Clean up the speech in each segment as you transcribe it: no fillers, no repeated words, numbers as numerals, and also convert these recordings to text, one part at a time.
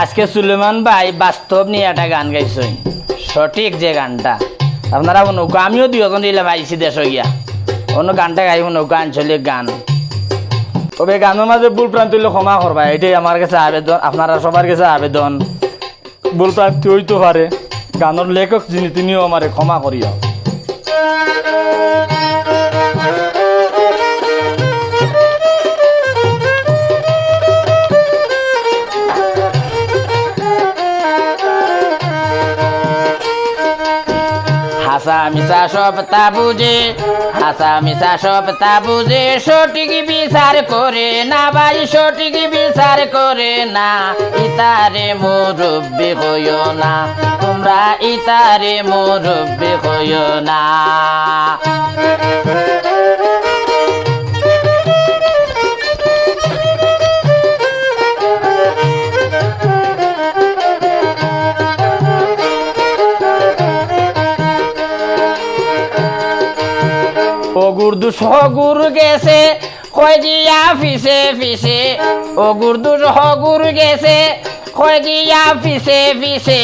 আজকে সুলেমান ভাই বাস্তব নিয়ে একটা গান গাইছেন, সঠিক যে গানটা আপনারা নৌকা আমিও দুজন দিলে ভাইছি দেশ গিয়া অন্য গানটা গাইব নৌকা আঞ্চলিক গান। তবে গানের মাঝে ভুল প্রান্তি হইলে ক্ষমা করবা, এটাই আমার কাছে আবেদন, আপনারা সবার কাছে আবেদন। ভুল প্রান্তি হইতে পারে, গানের লেখক যিনি তিনিও আমারে ক্ষমা করিও। হাসা মিশা সব তা বুঝে, হাসা মিশা সব তা বুঝে, সঠিক বিচার করে না ভাই, সঠিক বিচার করে না। ইতারে মুরব্বি হইও না, তোমরা ইতারে মুরব্বি হইও না। অগুরদু সগুর গেছে কয় গিয়া ফিসে ফিসে, অগুরদু সগুর গেছে কয় গিয়া ফিসে ফিসে,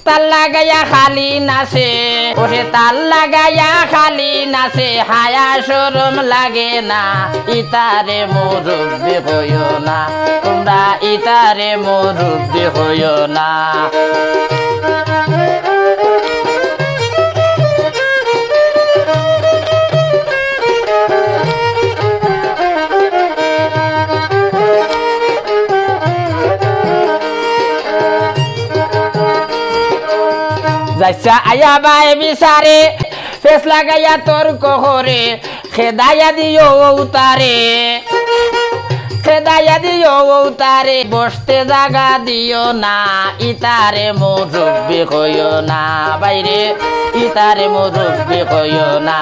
তার লাগাইয়া খালি নাচে, ওরে তার লাগাইয়া খালি নাচে, হায়া শরম লাগে না। ইতারে মুরব্বি হইও না, তোমরা ইতারে মুরব্বি হইও না। যাইছা আয়া বাই বিচারে, ফেস লাগাইয়া তর্ক করে, খেদাইয়া দিও তারে, খেদাইয়া দিও তারে, বসতে জাগা দিও না। ইতারে মুরব্বি হইও না বাইরে, ইতারে মুরব্বি হইও না।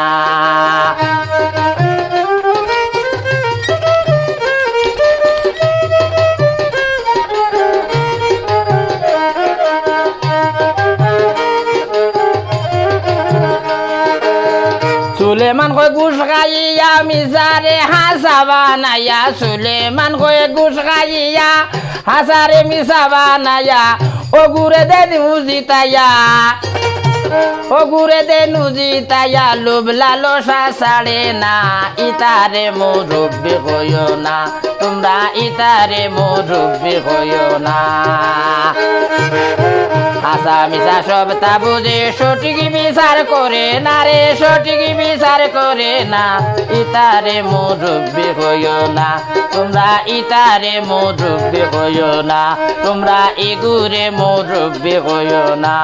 সুলেমান কয় ঘুষ খাইয়া মিসারে হাসা বানাইয়া, সুলেমান কয় ঘুষ খাইয়া হাসারে মিসা বানাইয়া, ও ঘুরে দে নুজিতাইয়া, ও ঘুরে দে নুজিতাইয়া, লোভ লালসা ছাড়ে না। ইতারে মুরব্বি হইও না, তোমরা ইতারে মুরব্বি হইও না। হাসা মিশা সব তা বুঝে, সঠিক বিচার করে না রে, সঠিক বিচার করে না। ইতারে মুরব্বি হইও না, তোমরা ইতারে মুরব্বি হইও না, তোমরা ইগুরে মুরব্বি হইও না।